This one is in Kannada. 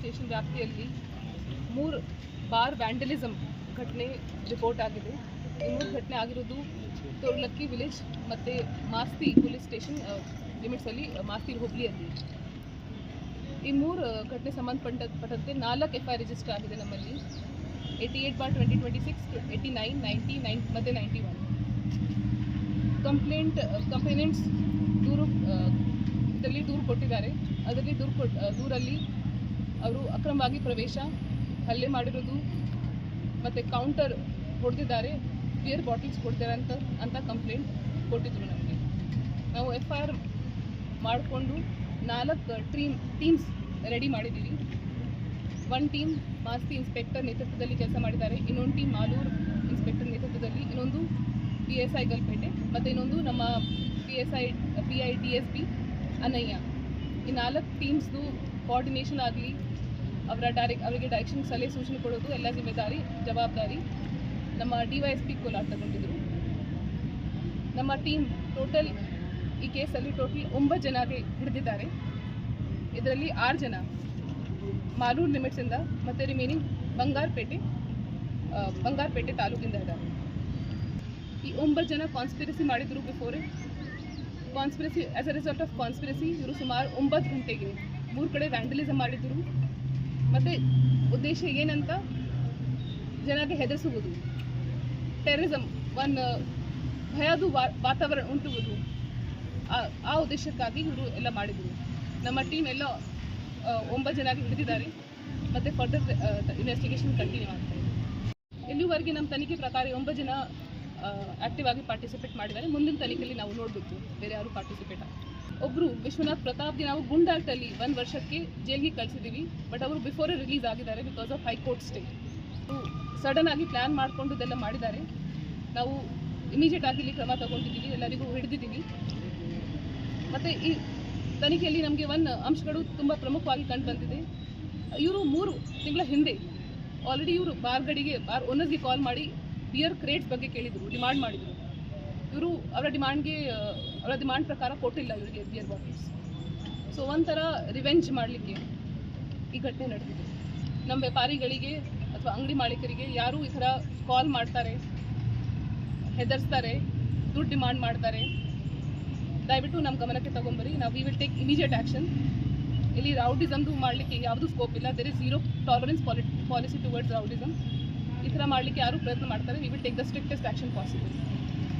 ಸ್ಟೇಷನ್ ವ್ಯಾಪ್ತಿಯಲ್ಲಿ 3 ಬಾರ್ ವ್ಯಾಂಡಲಿಸಮ್ ಘಟನೆ ರಿಪೋರ್ಟ್ ಆಗಿದೆ. ಈ 3 ಘಟನೆ ಆಗಿರೋದು ತೋರ್ಲಕ್ಕಿ ವಿಲೇಜ್ ಮತ್ತು ಮಾಸ್ತಿ ಪೊಲೀಸ್ ಸ್ಟೇಷನ್ ಲಿಮಿಟ್ಸಲ್ಲಿ, ಮಾಸ್ತಿ ಹೋಬಳಿಯಲ್ಲಿ. ಈ 3 ಘಟನೆ ಸಂಬಂಧಪಟ್ಟಂತೆ 4 FIR ರಿಜಿಸ್ಟರ್ ಆಗಿದೆ ನಮ್ಮಲ್ಲಿ. 88/2026, 89, 90 ಮತ್ತು 91. ಕಂಪ್ಲೇನೆಂಟ್ಸ್ ಇದರಲ್ಲಿ ದೂರು ಕೊಟ್ಟಿದ್ದಾರೆ. ಅದರಲ್ಲಿ ದೂರಲ್ಲಿ ಅವರು ಅಕ್ರಮವಾಗಿ ಪ್ರವೇಶ, ಹಲ್ಲೆ ಮಾಡಿರೋದು ಮತ್ತು ಕೌಂಟರ್ ಹೊಡೆದಿದ್ದಾರೆ, ಬಿಯರ್ ಬಾಟಲ್ಸ್ ಹೊಡೆದಿದ್ದಾರೆ ಅಂತ ಕಂಪ್ಲೇಂಟ್ ಕೊಟ್ಟಿದ್ರು ನಮಗೆ. ನಾವು FIR ಮಾಡಿಕೊಂಡು 4 ಟೀಮ್ಸ್ ರೆಡಿ ಮಾಡಿದ್ದೀವಿ. 1 ಟೀಮ್ ಮಾಸ್ತಿ ಇನ್ಸ್ಪೆಕ್ಟರ್ ನೇತೃತ್ವದಲ್ಲಿ ಕೆಲಸ ಮಾಡಿದ್ದಾರೆ, ಇನ್ನೊಂದು ಟೀಮ್ ಮಾಲೂರು ಇನ್ಸ್ಪೆಕ್ಟರ್ ನೇತೃತ್ವದಲ್ಲಿ, ಇನ್ನೊಂದು PSI ಗಲ್ಪೇಟೆ ಮತ್ತು ಇನ್ನೊಂದು ನಮ್ಮ PI DSP ಅನಯ್ಯ. ಈ 4 ಟೀಮ್ಸ್ದು ಕೋಆರ್ಡಿನೇಷನ್ ಆಗಲಿ, ಅವರಿಗೆ ಡೈರೆಕ್ಷನ್ ಸಲಹೆ ಸೂಚನೆ ಕೊಡೋದು ಎಲ್ಲ ಜವಾಬ್ದಾರಿ ನಮ್ಮ DYSP ಕೋಲಾರ್ ತಗೊಂಡಿದ್ರು. ನಮ್ಮ ಟೀಮ್ ಈ ಕೇಸಲ್ಲಿ ಟೋಟಲ್ 9 ಜನಗೆ ಹಿಡಿದಿದ್ದಾರೆ. ಇದರಲ್ಲಿ 6 ಜನ ಮಾಲೂರು ಲಿಮಿಟ್ಸಿಂದ ಮತ್ತು ರಿಮೈನಿಂಗ್ ಬಂಗಾರಪೇಟೆ ತಾಲೂಕಿಂದ ಇದ್ದಾರೆ. ಈ 9 ಜನ ಕಾನ್ಸ್ಪಿರಸಿ ಮಾಡಿದ್ರು. As a result of conspiracy ಇವರು ಸುಮಾರು 9 ಗಂಟೆಗೆ 3 ಕಡೆ ವ್ಯಾಂಡಲಿಸಮ್ ಮಾಡಿದ್ರು. ಮತ್ತು ಉದ್ದೇಶ ಏನಂತ ಜನಗೆ ಹೆದರಿಸುವುದು, ಟೆರರಿಸಮ್, ಭಯದ ವಾತಾವರಣ ಉಂಟುವುದು, ಆ ಉದ್ದೇಶಕ್ಕಾಗಿ ಇವರು ಎಲ್ಲ ಮಾಡಿದರು. ನಮ್ಮ ಟೀಮ್ ಎಲ್ಲ 9 ಜನಗೆ ಹಿಡಿದಿದ್ದಾರೆ ಮತ್ತು ಫರ್ದರ್ ಇನ್ವೆಸ್ಟಿಗೇಷನ್ ಕಂಟಿನ್ಯೂ ಆಗ್ತಾ ಇದೆ. ಇಲ್ಲಿವರೆಗೆ ನಮ್ಮ ತನಿಖೆ ಪ್ರಕಾರ 9 ಜನ ಆ್ಯಕ್ಟಿವ್ ಆಗಿ ಪಾರ್ಟಿಸಿಪೇಟ್ ಮಾಡಿದ್ದಾರೆ. ಮುಂದಿನ ತನಿಖೆಯಲ್ಲಿ ನಾವು ನೋಡಬೇಕು ಬೇರೆ ಯಾರು ಪಾರ್ಟಿಸಿಪೇಟ್ ಆಗಿ. ಒಬ್ಬರು ವಿಶ್ವನಾಥ್ ಪ್ರತಾಪ್ಗೆ ನಾವು ಗುಂಡಾಟಲ್ಲಿ 1 ವರ್ಷಕ್ಕೆ ಜೈಲಿಗೆ ಕಳಿಸಿದ್ದೀವಿ. ಬಟ್ ಅವರು ಬಿಫೋರೇ ರಿಲೀಸ್ ಆಗಿದ್ದಾರೆ because of high court stay. Sudden ಆಗಿ ಪ್ಲ್ಯಾನ್ ಮಾಡಿಕೊಂಡು ಇದೆಲ್ಲ ಮಾಡಿದ್ದಾರೆ. ನಾವು ಇಮಿಡಿಯೇಟ್ ಆಗಿ ಇಲ್ಲಿ ಕ್ರಮ ತಗೊಂಡಿದ್ದೀವಿ, ಎಲ್ಲರಿಗೂ ಹಿಡಿದಿದ್ದೀವಿ. ಮತ್ತು ಈ ತನಿಖೆಯಲ್ಲಿ ನಮಗೆ 1 ಅಂಶಗಳು ತುಂಬ ಪ್ರಮುಖವಾಗಿ ಕಂಡು ಬಂದಿದೆ. ಇವರು 3 ತಿಂಗಳ ಹಿಂದೆ ಆಲ್ರೆಡಿ ಇವರು ಬಾರ್ ಓನರ್ಸ್ಗೆ ಕಾಲ್ ಮಾಡಿ ಬಿಯರ್ ಕ್ರೇಟ್ಸ್ ಬಗ್ಗೆ ಕೇಳಿದರು, ಡಿಮಾಂಡ್ ಮಾಡಿದರು. ಇವರು ಅವರ ಡಿಮಾಂಡ್ ಪ್ರಕಾರ ಕೊಟ್ಟಿಲ್ಲ ಇವರಿಗೆ ಬಿಯರ್ ಬಾಟಲ್ಸ್. ಸೊ ಒಂಥರ ರಿವೆಂಜ್ ಮಾಡಲಿಕ್ಕೆ ಈ ಘಟನೆ ನಡೆದಿದೆ. ನಮ್ಮ ವ್ಯಾಪಾರಿಗಳಿಗೆ ಅಥವಾ ಅಂಗಡಿ ಮಾಲೀಕರಿಗೆ ಯಾರು ಈ ಥರ ಕಾಲ್ ಮಾಡ್ತಾರೆ, ಹೆದರ್ಸ್ತಾರೆ, ದುಡ್ಡು ಡಿಮಾಂಡ್ ಮಾಡ್ತಾರೆ, ದಯವಿಟ್ಟು ನಮ್ಮ ಗಮನಕ್ಕೆ ತಗೊಂಬರಿ. ನಾವು we will take immediate action. ಇಲ್ಲಿ ರೌಡಿಸಮ್ದು ಮಾಡಲಿಕ್ಕೆ ಯಾವುದೂ ಸ್ಕೋಪ್ ಇಲ್ಲ. There is 0 tolerance policy towards rowdyism. ಈ ಥರ ಮಾಡಲಿಕ್ಕೆ ಯಾರು ಪ್ರಯತ್ನ ಮಾಡ್ತಾರೆ, we will take the strictest action possible.